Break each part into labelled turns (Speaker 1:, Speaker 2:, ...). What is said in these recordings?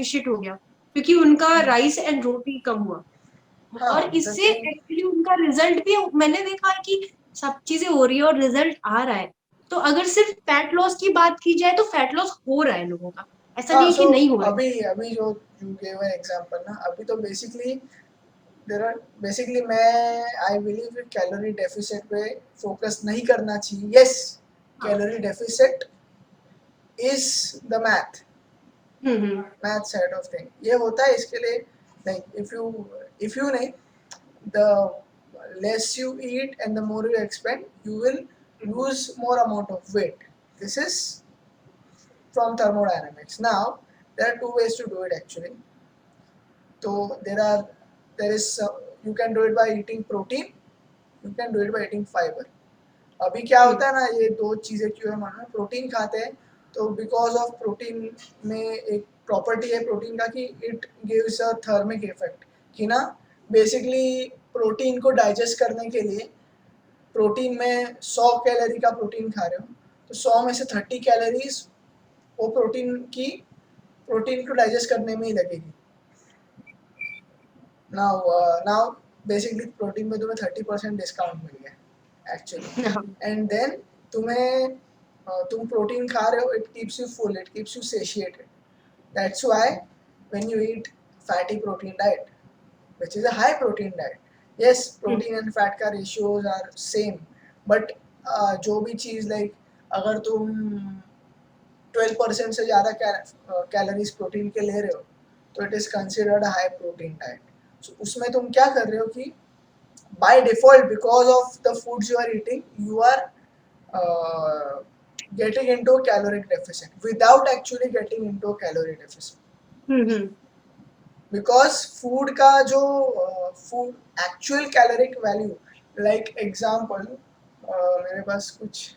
Speaker 1: Deficit हो गया क्योंकि उनका राइस एंड रोटी कम हुआ। और
Speaker 2: हाँ द
Speaker 1: इससे
Speaker 2: थिंग,
Speaker 1: एक्चुअली उनका रिजल्ट भी मैंने देखा है कि सब चीजें हो रही है और रिजल्ट आ रहा है। तो अगर सिर्फ फैट लॉस की बात की जाए तो फैट लॉस हो रहा है लोगों का, ऐसा नहीं
Speaker 2: हाँ
Speaker 1: है
Speaker 2: सो
Speaker 1: कि नहीं हो रहा है।
Speaker 2: अभी अभी जो यू गेव एन एग्जांपल ना, अभी तो बेसिकली देर आर बेसिकली मैं आई बिलीव कैलोरी डेफिसिट पे फोकस नहीं करना चाहिए। यस,
Speaker 1: हाँ।
Speaker 2: Calorie deficit is the
Speaker 1: hmm.
Speaker 2: Math side of thing. ये होता है इसके लिए, लाइक इफ यू नहीं, the less you eat and the more you expend, you will lose more amount of weight. This is from thermodynamics. Now there are two ways to do it actually. So there is you can do it by eating protein, you can do it by eating fiber. अभी क्या होता है ना, ये दो चीज़ें क्यों है मालूम है? प्रोटीन खाते हैं तो बिकॉज ऑफ प्रोटीन में एक प्रॉपर्टी है प्रोटीन का कि it gives a thermic effect, कि ना बेसिकली प्रोटीन को डाइजेस्ट करने के लिए, प्रोटीन में 100 कैलोरी का प्रोटीन खा रहे हो तो 100 में से 30 कैलोरीज वो प्रोटीन को डाइजेस्ट करने में ही लगेगी। नाउ बेसिकली प्रोटीन में तुम्हें 30% डिस्काउंट मिल गया एक्चुअली। एंड देन तुम्हें तुम प्रोटीन खा रहे हो, it keeps you full, it keeps you satiated. That's why when you eat fatty protein diet which is a high protein diet, yes protein and fat का ratios are same, but जो भी चीज़ like अगर तुम 12% से ज़्यादा calories protein के ले रहे हो तो it is considered high protein diet. So उसमें तुम क्या कर रहे हो कि by default because of the foods you are eating you are getting into a caloric deficit without actually getting into a calorie deficit,
Speaker 1: hmm.
Speaker 2: Because food का जो food actual caloric value, like example मेरे पास कुछ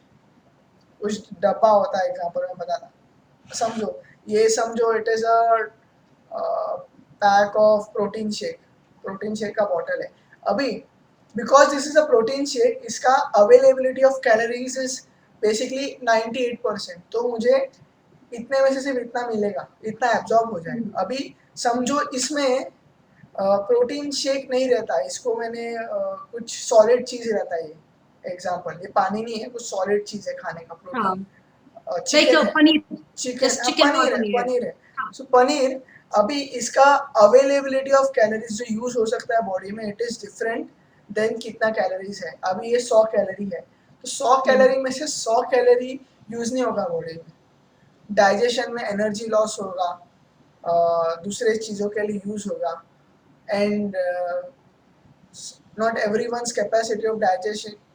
Speaker 2: डब्बा होता है, example में बताना समझो, ये समझो it is a pack of protein shake का बॉटल है। अभी because this is a protein shake, इसका availability of calories is basically 98%, तो मुझे इतने में से सिर्फ इतना मिलेगा, इतना एब्जॉर्ब हो जाएगा। अभी समझो इसमें प्रोटीन शेक नहीं रहता, इसको मैंने कुछ सॉलिड चीज़ रहता है, ये एग्जाम्पल, ये पानी नहीं है, कुछ सॉलिड चीज़ है खाने का
Speaker 1: हाँ,
Speaker 2: प्रोटीन,
Speaker 1: लाइक
Speaker 2: चिकन है,
Speaker 1: पनीर,
Speaker 2: चिकन,
Speaker 1: जस्ट
Speaker 2: हाँ
Speaker 1: चिकन और
Speaker 2: पनीर है,
Speaker 1: पनीर है।
Speaker 2: पनीर है।
Speaker 1: हाँ।
Speaker 2: सो पनीर, अभी इसका अवेलेबिलिटी ऑफ कैलोरीज जो यूज हो सकता है बॉडी में, इट इज डिफरेंट देन कितना कैलोरीज है। अभी ये 100 कैलोरी है तो 100 कैलोरी में से 100 कैलोरी यूज नहीं होगा बॉडी में, डाइजेशन में एनर्जी लॉस होगा, दूसरे चीज़ों के लिए यूज होगा, and not everyone's capacity of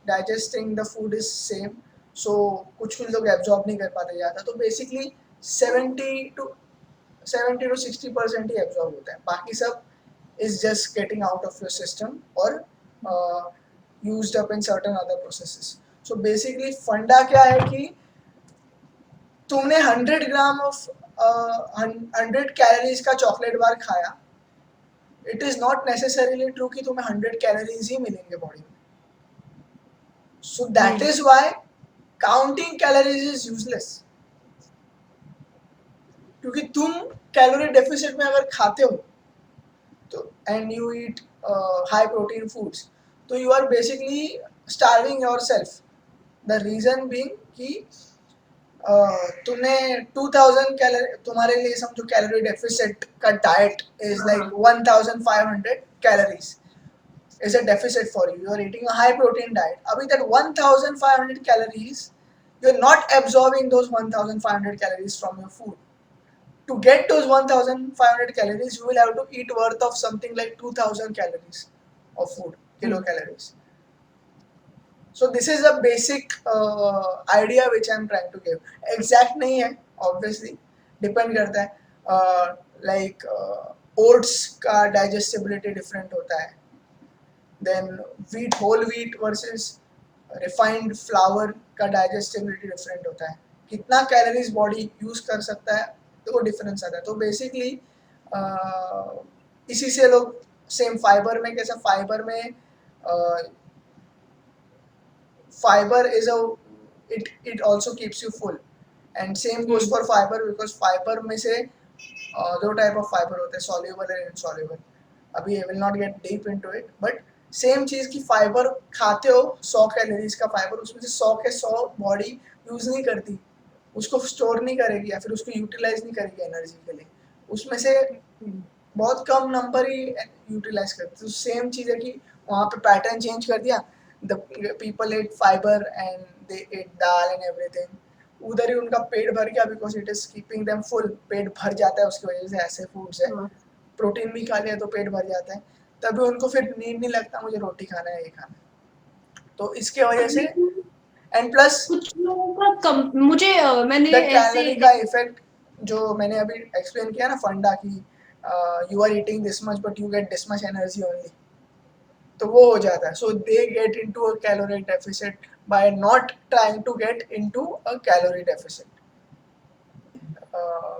Speaker 2: digesting the food is same, so कुछ लोग एब्जॉर्ब नहीं कर पाते ज़्यादा, तो बेसिकली 70 to 60% ही एब्जॉर्ब होता है, बाकी सब is just getting out of your system or used up in certain other processes. So basically फंडा क्या है कि तुमने 100 ग्राम ऑफ 100 कैलोरीज का चॉकलेट बार खाया, it is not necessarily true कि तुम्हें 100 कैलोरीज ही मिलेंगे बॉडी में। So that is why counting calories is useless, क्योंकि तुम कैलोरी डेफिसिट में अगर खाते हो तो and you eat high protein foods, तो you are basically starving yourself. The reason being कि तुमने 2000 कैलोरी, तुम्हारे लिए समझो कैलोरी डेफिसिट का diet is like 1500 calories is a deficit for you. You are eating a high protein diet. Abhi that 1500 calories, you are not absorbing those 1500 calories from your food. To get those 1500 calories, you will have to eat worth of something like 2000 calories of food, kilocalories. So this is a basic idea which I am trying to give. Exact नहीं है, obviously, depend करता है. Like oats का digestibility different होता है. Then whole wheat versus refined flour का digestibility different होता है, कितना कैलोरीज बॉडी यूज कर सकता है तो वो डिफरेंस आता है। तो बेसिकली इसी से लोग सेम फाइबर में कैसा, fibre is a it also keeps you full, and same goes for fiber, because fiber में से दो टाइप ऑफ फाइबर होते हैं, सॉल्युबल एंड इनसॉल्युबल. अभी I will not get deep into it, but same चीज़ की फाइबर खाते हो 100 कैलोरीज का फाइबर, उसमें से 100 के 100 बॉडी यूज़ नहीं करती, उसको स्टोर नहीं करेगी या फिर उसको यूटिलाइज नहीं करेगी एनर्जी के लिए, उसमें से बहुत कम नंबर ही यूटिलाइज करते. तो सेम चीज़ है कि वहाँ पे पैटर्न चेंज कर दिया, the people ate fibre and they ate dal and everything, उधर ही उनका पेट भर गया because it is keeping them full, पेट भर जाता है उसकी वजह से, ऐसे फूड्स है.
Speaker 1: हाँ.
Speaker 2: प्रोटीन भी खा लिया तो पेट भर जाता है, तभी उनको फिर नीड नहीं लगता मुझे रोटी खाना है, ये खाना है. तो इसके वजह से,
Speaker 1: लेकिन
Speaker 2: एंड प्लस
Speaker 1: कुछ लोगों का मुझे मैंने
Speaker 2: द
Speaker 1: ऐसे
Speaker 2: कैलोरी का इफेक्ट जो मैंने अभी एक्सप्लेन किया ना, फंडा की you are eating this much but you get this much energy only, तो वो हो जाता है. So they get into a calorie deficit by not trying to get into a calorie deficit,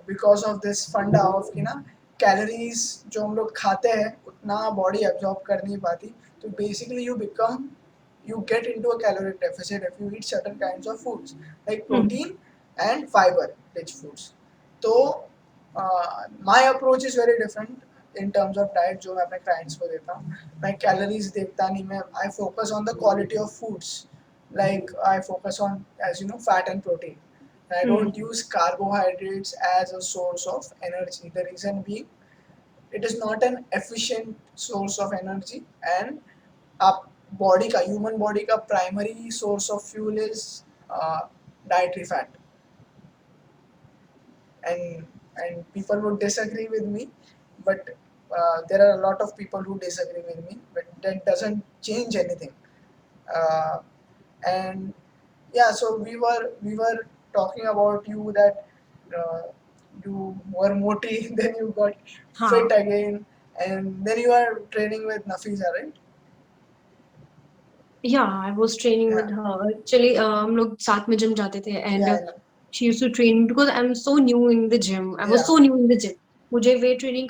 Speaker 2: because of this फंडा of कि ना calories जो हम लोग खाते हैं उतना बॉडी एब्जॉर्ब कर नहीं पाती. तो basically you become, you get into a caloric deficit if you eat certain kinds of foods like protein and fiber rich foods. So my approach is very different in terms of diet जो मैं अपने clients को देता हूँ. मैं calories देखता नहीं, मैं I focus on the quality of foods, like I focus on, as you know, fat and protein. I don't use carbohydrates as a source of energy. The reason being, it is not an efficient source of energy, and आप body का, human body का primary source of fuel is dietary fat. And people would disagree with me, but there are a lot of people who disagree with me, but that doesn't change anything. uh, and yeah, so we were talking about you that uh, you were moti then you got
Speaker 1: हाँ.
Speaker 2: fit again, and then you are training with Nafisa, right?
Speaker 1: Yeah, I was training
Speaker 2: Yeah,
Speaker 1: with her. Actually, हम लोग साथ में gym जाते थे
Speaker 2: yeah,
Speaker 1: and
Speaker 2: I know.
Speaker 1: she used to train because I'm so new in the gym. I was
Speaker 2: Yeah.
Speaker 1: so new in the gym. मुझे weight training